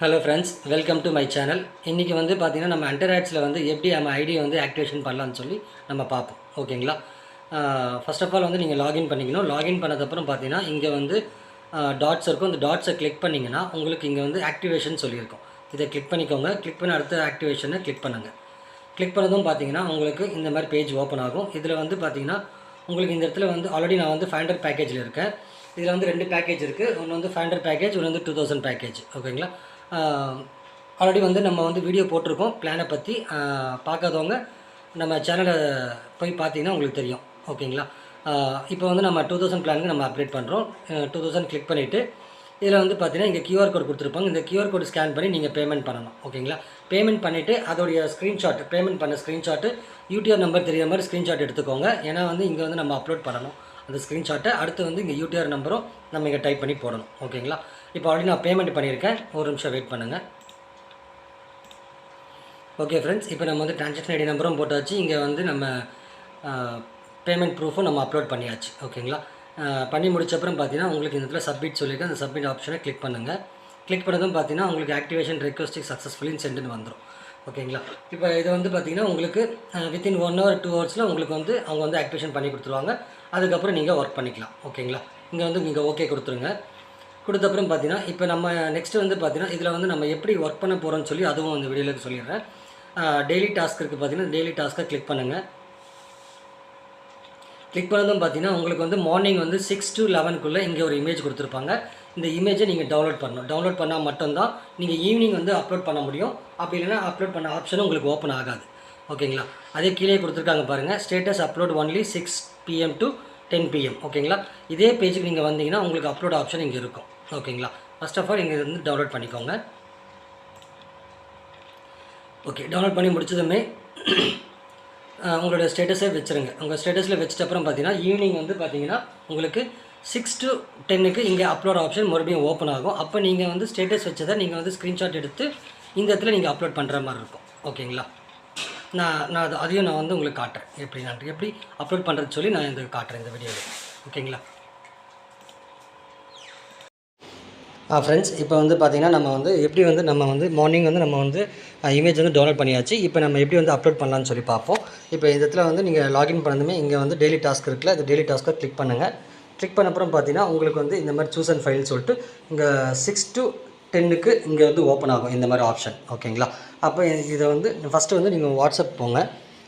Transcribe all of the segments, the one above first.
Hello friends, welcome to my channel. இன்றைக்கி வந்து பார்த்திங்கன்னா நம்ம அண்டராய்ட்ஸில் வந்து எப்படி நம்ம ஐடியை வந்து ஆக்டிவேஷன் பண்ணலான்னு சொல்லி நம்ம பார்ப்போம். ஓகேங்களா? ஃபர்ஸ்ட் ஆஃப் ஆல் வந்து நீங்கள் லாகின் பண்ணிக்கணும். லாகின் பண்ணதுக்கப்புறம் பார்த்தீங்கன்னா இங்கே வந்து டாட்ஸ் இருக்கும். இந்த டாட்ஸை கிளிக் பண்ணிங்கன்னா உங்களுக்கு இங்கே வந்து ஆக்டிவேஷன் சொல்லியிருக்கும். இதை கிளிக் பண்ணிக்கோங்க. கிளிக் பண்ண அடுத்த ஆக்டிவேஷனை கிளிக் பண்ணுங்கள். கிளிக் பண்ணதும் பார்த்தீங்கன்னா உங்களுக்கு இந்த மாதிரி பேஜ் ஓப்பன் ஆகும். இதில் வந்து பார்த்தீங்கன்னா உங்களுக்கு இந்த இடத்துல வந்து ஆல்ரெடி நான் வந்து ஃபைண்டர் பேக்கேஜில் இருக்கேன். இதில் வந்து 2 பேக்கேஜ் இருக்குது. ஒன்று வந்து ஃபைண்டர் பேக்கேஜ், ஒன்று வந்து 2000 பேக்கேஜ். ஓகேங்களா? ஆல்ரெடி வந்து நம்ம வந்து வீடியோ போட்டிருக்கோம் பிளானை பற்றி. பார்க்காதவங்க நம்ம சேனலை போய் பார்த்தீங்கன்னா உங்களுக்கு தெரியும். ஓகேங்களா? இப்போ வந்து நம்ம 2000 பிளானுக்கு நம்ம அப்டேட் பண்ணுறோம். 2000 கிளிக் பண்ணிவிட்டு இதில் வந்து பார்த்தீங்கன்னா இங்கே கியூஆர் கோட் கொடுத்துருப்பாங்க. இந்த கியூஆர் கோட் ஸ்கேன் பண்ணி நீங்கள் பேமெண்ட் பண்ணணும். ஓகேங்களா? பேமெண்ட் பண்ணிவிட்டு அதோடைய ஸ்க்ரீன்ஷாட், பேமெண்ட் பண்ண ஸ்க்ரீன்ஷாட்டு, யூடிஆர் நம்பர் தெரியுற மாதிரி ஸ்க்ரீன்ஷாட் எடுத்துக்கோங்க. ஏன்னா வந்து இங்கே வந்து நம்ம அப்லோட் பண்ணணும் அந்த ஸ்க்ரீன்ஷாட்டை. அடுத்து வந்து இங்கே யூடிஆர் நம்பரும் நம்ம இங்கே டைப் பண்ணி போடணும். ஓகேங்களா? இப்போ ஆல்ரெடி நான் பேமெண்ட் பண்ணியிருக்கேன். ஒரு நிமிஷம் வெயிட் பண்ணுங்கள். ஓகே ஃப்ரெண்ட்ஸ், இப்போ நம்ம வந்து ட்ரான்சாக்ஷன் ஐடி நம்பரும் போட்டாச்சு. இங்கே வந்து நம்ம பேமெண்ட் ப்ரூஃபும் நம்ம அப்லோட் பண்ணியாச்சு. ஓகேங்களா? பண்ணி முடிச்சப்பறம் பார்த்தீங்கன்னா உங்களுக்கு இந்த இடத்துல சப்மிட் சொல்லியிருக்கேன். அந்த சப்மிட் ஆப்ஷனை கிளிக் பண்ணுங்கள். கிளிக் பண்ணதும் பார்த்தீங்கன்னா உங்களுக்கு ஆக்டிவேஷன் ரெக்வஸ்ட் சக்ஸஸ்ஃபுல்லி சென்ட்னு வந்துடும். ஓகேங்களா? இப்போ இது வந்து பார்த்தீங்கன்னா உங்களுக்கு வித்தின் 1 hour 2 hours உங்களுக்கு வந்து அவங்க வந்து ஆக்டிவேஷன் பண்ணி கொடுத்துருவாங்க. அதுக்கப்புறம் நீங்கள் ஒர்க் பண்ணிக்கலாம். ஓகேங்களா? இங்கே வந்து நீங்கள் ஓகே கொடுத்துருங்க. கொடுத்தப்புறம் பார்த்தீங்கன்னா இப்போ நம்ம நெக்ஸ்ட்டு வந்து பார்த்தீங்கன்னா இதில் வந்து நம்ம எப்படி ஒர்க் பண்ண போகிறோம்னு சொல்லி அதுவும் அந்த வீடியோவில் சொல்லிடுறேன். டெய்லி டாஸ்க் இருக்குது. பார்த்தீங்கன்னா டெய்லி டாஸ்க்கை கிளிக் பண்ணுங்கள். கிளிக் பண்ணதும் பார்த்தீங்கன்னா உங்களுக்கு வந்து மார்னிங் வந்து 6 to 11 இங்கே ஒரு இமேஜ் கொடுத்துருப்பாங்க. இந்த இமேஜை நீங்கள் டவுன்லோட் பண்ணணும். டவுன்லோட் பண்ணால் மட்டும்தான் நீங்கள் ஈவினிங் வந்து அப்லோட் பண்ண முடியும். அப்படி இல்லைனா அப்லோட் பண்ண ஆப்ஷனும் உங்களுக்கு ஓப்பன் ஆகாது. ஓகேங்களா? அதே கீழே கொடுத்துருக்காங்க பாருங்கள், status upload only 6 PM to 10 PM. ஓகேங்களா? இதே பேஜுக்கு நீங்கள் வந்தீங்கன்னா உங்களுக்கு அப்லோட் ஆப்ஷன் இங்கே இருக்கும். ஓகேங்களா? ஃபர்ஸ்ட் ஆஃப் ஆல் இங்கே வந்து டவுன்லோட் பண்ணிக்கோங்க. ஓகே, டவுன்லோட் பண்ணி முடிச்சதுமே உங்களோட ஸ்டேட்டஸை வச்சுருங்க. உங்கள் ஸ்டேட்டஸில் வச்சுட்டு அப்புறம் பார்த்தீங்கன்னா ஈவினிங் வந்து பார்த்தீங்கன்னா உங்களுக்கு 6 to 10 இங்கே அப்லோட் ஆப்ஷன் மறுபடியும் ஓப்பன் ஆகும். அப்போ நீங்கள் வந்து ஸ்டேட்டஸ் வச்சதை நீங்கள் வந்து ஸ்க்ரீன்ஷாட் எடுத்து இந்த இடத்துல நீங்கள் அப்லோட் பண்ணுற மாதிரி இருக்கும். ஓகேங்களா? நான் அதையும் நான் வந்து உங்களுக்கு காட்டுறேன். எப்படி அப்லோட் பண்ணுறது சொல்லி நான் இந்த காட்டுறேன் இந்த வீடியோவில். ஓகேங்களா? ஃப்ரெண்ட்ஸ், இப்போ வந்து பார்த்திங்கன்னா நம்ம வந்து மார்னிங் வந்து நம்ம வந்து இமேஜ் வந்து டவுன்லோட் பண்ணியாச்சு. இப்போ நம்ம எப்படி வந்து அப்லோட் பண்ணலான்னு சொல்லி பார்ப்போம். இப்போ இந்த இடத்துல வந்து நீங்கள் லாகின் பண்ணதுமே இங்கே வந்து டெய்லி டாஸ்க் இருக்குல்ல, இந்த டெய்லி டாஸ்க்கை கிளிக் பண்ணுங்கள். கிளிக் பண்ண அப்புறம் பார்த்தீங்கன்னா உங்களுக்கு வந்து இந்த மாதிரி சூஸ் அண்ட் ஃபைல் சொல்லிட்டு இங்கே 6 to 10 இங்கே வந்து ஓப்பன் ஆகும் இந்த மாதிரி ஆப்ஷன். ஓகேங்களா? அப்போ இதை வந்து ஃபஸ்ட்டு வந்து நீங்கள் வாட்ஸ்அப் போங்க.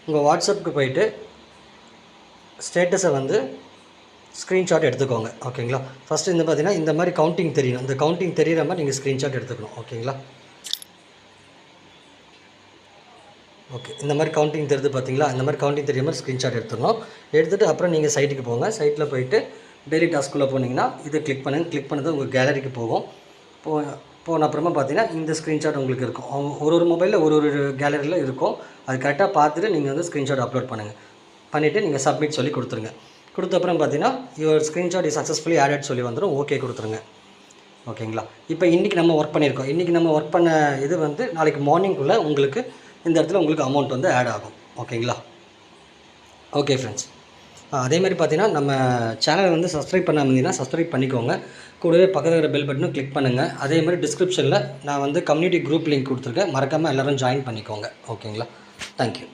உங்கள் வாட்ஸ்அப்புக்கு போயிட்டு ஸ்டேட்டஸை வந்து ஸ்க்ரீன்ஷாட் எடுத்துக்கோங்க. ஓகேங்களா? ஃபஸ்ட்டு இந்த பார்த்தீங்கன்னா இந்த மாதிரி கவுண்டிங் தெரியணும். இந்த கவுண்டிங் தெரிகிற மாதிரி நீங்கள் ஸ்க்ரீன்ஷாட் எடுத்துக்கணும். ஓகேங்களா? ஓகே, இந்த மாதிரி கவுண்டிங் தெரியுது பார்த்தீங்களா? இந்த மாதிரி கவுண்டிங் தெரியாத மாதிரி ஸ்க்ரீன்ஷாட் எடுத்துக்கணும். எடுத்துகிட்டு அப்புறம் நீங்கள் சைட்டுக்கு போங்க. சைட்டில் போயிட்டு டெய்லி டாஸ்க்குள்ளே போனீங்கன்னா இதை கிளிக் பண்ணுங்கள். கிளிக் பண்ணது உங்கள் கேலரிக்கு போகும். போன அப்புறமா பார்த்தீங்கன்னா இந்த ஸ்க்ரீன்ஷாட் உங்களுக்கு இருக்கும். ஒரு மொபைலில் ஒரு கேலரியில் இருக்கும். அது கரெக்டாக பார்த்துட்டு நீங்கள் வந்து ஸ்க்ரீன்ஷாட் அப்லோட் பண்ணுங்கள். பண்ணிவிட்டு நீங்கள் சப்மிட் சொல்லி கொடுத்துருங்க. கொடுத்த அப்புறம் பார்த்தீங்கன்னா your screenshot is successfully added சொல்லி வந்துடும். ஓகே கொடுத்துருங்க. ஓகேங்களா? இப்போ இன்றைக்கி நம்ம ஒர்க் பண்ணியிருக்கோம். இன்றைக்கி நம்ம ஒர்க் பண்ண இது வந்து நாளைக்கு மார்னிங்குள்ளே உங்களுக்கு இந்த இடத்துல உங்களுக்கு அமௌண்ட் வந்து ஆட் ஆகும். ஓகேங்களா? ஓகே ஃப்ரெண்ட்ஸ், அதேமாதிரி பார்த்தீங்கன்னா நம்ம சேனலை வந்து சப்ஸ்கிரைப் பண்ணாமல் இருந்தீங்கன்னா சப்ஸ்கிரைப் பண்ணிக்கோங்க. கூடவே பக்கத்தில் இருக்கிற பெல் பட்டனும் கிளிக் பண்ணுங்கள். அதேமாதிரி டிஸ்கிரிப்ஷனில் நான் வந்து கம்யூனிட்டி குரூப் லிங்க் கொடுத்துருக்கேன். மறக்காமல் எல்லோரும் ஜாயின் பண்ணிக்கோங்க. ஓகேங்களா? தேங்க்யூ.